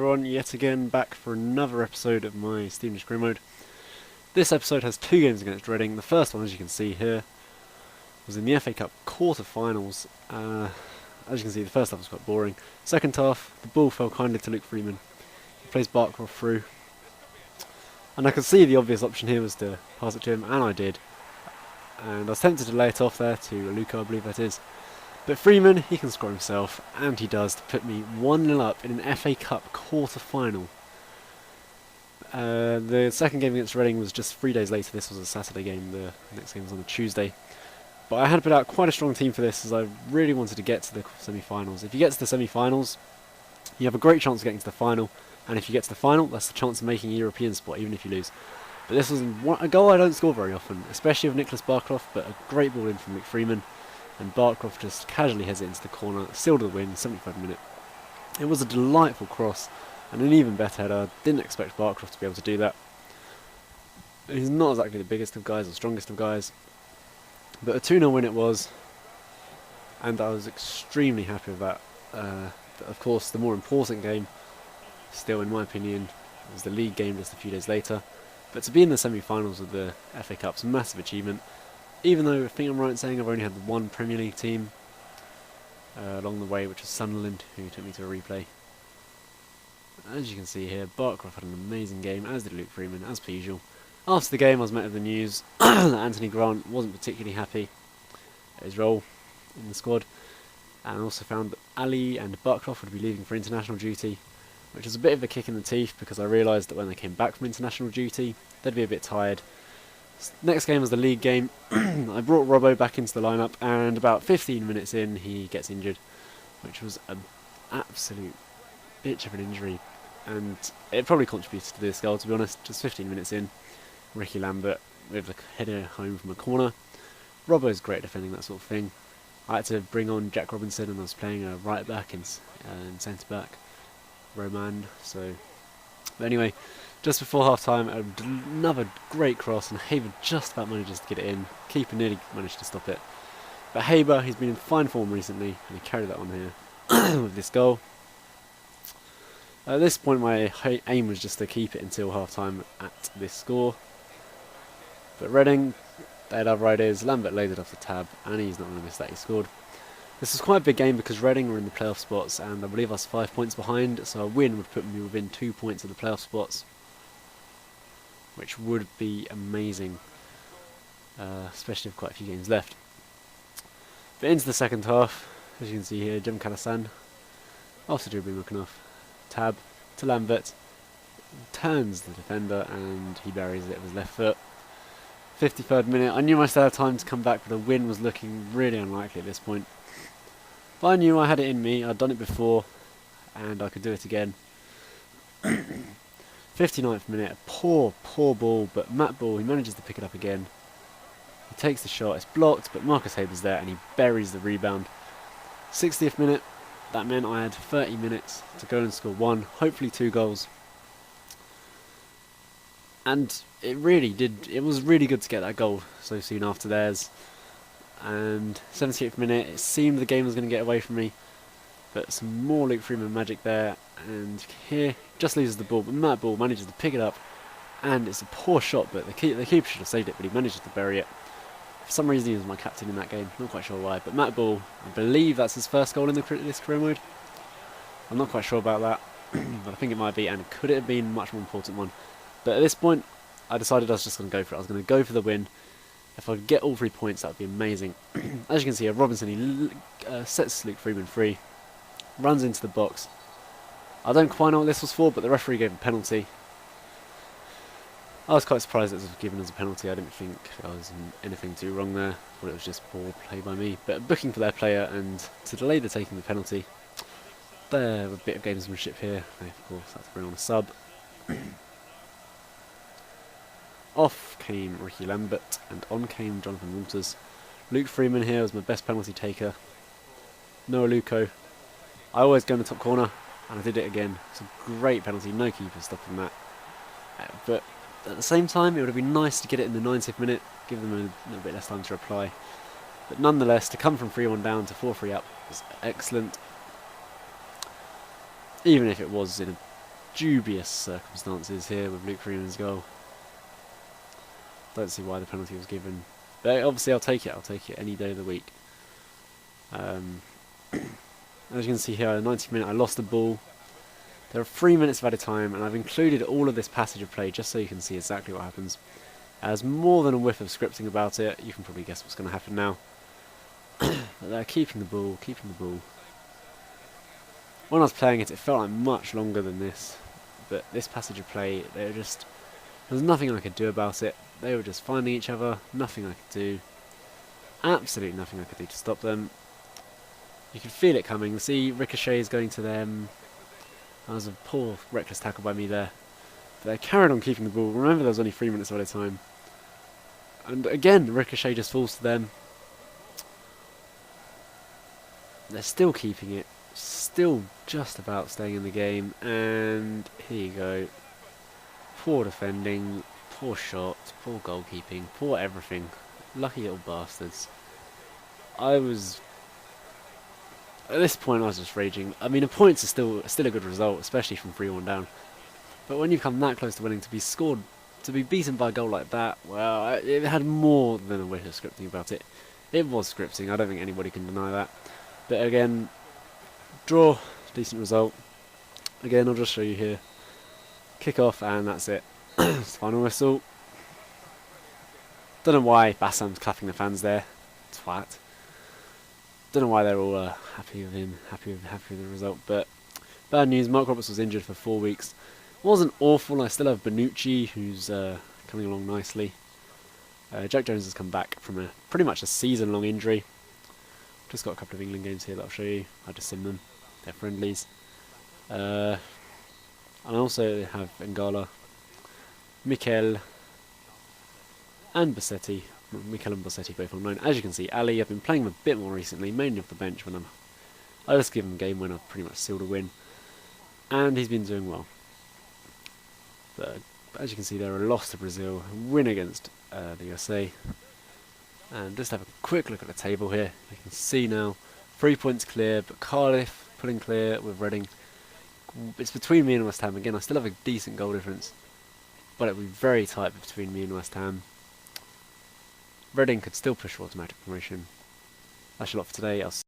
everyone, yet again back for another episode of my Steam Career Mode. This episode has two games against Reading. The first one, as you can see here, was in the FA Cup quarter-finals. As you can see, the first half was quite boring. Second half, the ball fell kindly to Luke Freeman. He plays Barcroft through. And I could see the obvious option here was to pass it to him, and I did. And I was tempted to lay it off there to Luca, I believe that is. But Freeman, he can score himself, and he does, to put me 1-0 up in an FA Cup quarter-final. The second game against Reading was just 3 days later. This was a Saturday game, the next game was on a Tuesday. But I had put out quite a strong team for this, as I really wanted to get to the semi-finals. If you get to the semi-finals, you have a great chance of getting to the final, and if you get to the final, that's the chance of making a European spot, even if you lose. But this was a goal I don't score very often, especially with Nicholas Barcroft, but a great ball in from Luke Freeman. And Barcroft just casually heads it into the corner, sealed the win, 75th minute. It was a delightful cross, and an even better header. I didn't expect Barcroft to be able to do that. He's not exactly the biggest of guys or strongest of guys, but a 2-0 win it was, and I was extremely happy with that. But of course, the more important game, still in my opinion, was the league game just a few days later. But to be in the semi-finals of the FA Cup's a massive achievement. Even though I think I'm right in saying I've only had one Premier League team along the way, which was Sunderland, who took me to a replay. As you can see here, Barcroft had an amazing game, as did Luke Freeman, as per usual. After the game, I was met with the news that Anthony Grant wasn't particularly happy at his role in the squad, and also found that Ali and Barcroft would be leaving for international duty, which was a bit of a kick in the teeth, because I realised that when they came back from international duty, they'd be a bit tired. Next game was the league game. I brought Robbo back into the lineup, and about 15 minutes in, he gets injured, which was an absolute bitch of an injury, and it probably contributed to this goal, to be honest. Just 15 minutes in, Ricky Lambert with a header home from a corner. Robbo's great defending that sort of thing. I had to bring on Jack Robinson, and I was playing a right back and centre back, Roman. But anyway, just before half time, another great cross, and Haber just about manages to get it in. Keeper nearly managed to stop it. But Haber, he's been in fine form recently, and he carried that on here with this goal. At this point, my aim was just to keep it until half time at this score. But Reading, they had other ideas. Lambert laid it off the tab, and he's not going to miss that. He scored. This was quite a big game because Reading were in the playoff spots, and I believe I was 5 points behind, so a win would put me within 2 points of the playoff spots, which would be amazing, especially with quite a few games left. But into the second half, as you can see here, Jim Calasan, after dribbling enough, tab to Lambert, turns the defender, and he buries it with his left foot. 53rd minute, I knew I still had time to come back, but the win was looking really unlikely at this point. But I knew I had it in me. I'd done it before, and I could do it again. 59th minute, a poor ball, but Matt Ball, he manages to pick it up again. He takes the shot, it's blocked, but Marcus Haber's there, and he buries the rebound. 60th minute, that meant I had 30 minutes to go and score one, hopefully 2 goals. And it really did, it was really good to get that goal so soon after theirs. And 78th minute, it seemed the game was going to get away from me, but some more Luke Freeman magic there, and here just loses the ball, but Matt Ball manages to pick it up, and it's a poor shot, but the keeper should have saved it, but he manages to bury it. For some reason he was my captain in that game, not quite sure why, but Matt Ball, I believe that's his first goal in this career mode. I'm not quite sure about that, but I think it might be, and could it have been a much more important one. But at this point, I decided I was just going to go for it. I was going to go for the win. If I could get all 3 points, that would be amazing. As you can see, Robinson, he sets Luke Freeman free, runs into the box. I don't quite know what this was for, but the referee gave a penalty. I was quite surprised it was given as a penalty. I didn't think there was anything too wrong there. I thought it was just poor play by me. But booking for their player, and to delay the taking the penalty, there a bit of gamesmanship here. They, of course, had to bring on a sub. Off came Ricky Lambert, and on came Jonathan Walters. Luke Freeman here was my best penalty taker. Noah Luco. I always go in the top corner, and I did it again. It's a great penalty, no keeper stopping that. But at the same time, it would have been nice to get it in the 90th minute, give them a little bit less time to reply. But nonetheless, to come from 3-1 down to 4-3 up was excellent. Even if it was in a dubious circumstances here with Luke Freeman's goal. Don't see why the penalty was given. But obviously I'll take it any day of the week. As you can see here, at the 90th minute I lost the ball. There are 3 minutes of added time, and I've included all of this passage of play just so you can see exactly what happens. There's more than a whiff of scripting about it. You can probably guess what's going to happen now. But they're keeping the ball. When I was playing it, it felt like much longer than this. But this passage of play, there was nothing I could do about it. They were just finding each other, nothing I could do. Absolutely nothing I could do to stop them. You could feel it coming. See, ricochets going to them. That was a poor, reckless tackle by me there. But they carried on keeping the ball. Remember, there was only 3 minutes at a time. And again, the ricochet just falls to them. They're still keeping it. Still just about staying in the game. And here you go. Poor defending. Poor shots. Poor goalkeeping. Poor everything. Lucky little bastards. At this point I was just raging. I mean, a point's are still a good result, especially from 3-1 down. But when you come that close to winning, to be beaten by a goal like that, well, it had more than a whiff of scripting about it. It was scripting, I don't think anybody can deny that. But again, draw, decent result. Again, I'll just show you here. Kick off, and that's it. Final whistle. Don't know why Bassam's clapping the fans there. Twat. Don't know why they're all happy with him, happy with the result. But bad news, Mark Roberts was injured for 4 weeks. Wasn't awful. I still have Bonucci, who's coming along nicely. Jack Jones has come back from pretty much a season-long injury. Just got a couple of England games here that I'll show you. I just sim them. They're friendlies. And I also have Ngala, Mikel, and Bassetti. Mikel and Bassetti both on loan. As you can see, Ali, I've been playing him a bit more recently, mainly off the bench when I just give him a game when I've pretty much sealed a win. And he's been doing well. But as you can see, they're a loss to Brazil, a win against the USA. And just have a quick look at the table here. You can see now, 3 points clear, but Cardiff pulling clear with Reading. It's between me and West Ham. Again, I still have a decent goal difference, but it'll be very tight between me and West Ham. Reading could still push for automatic promotion. That's a lot for today.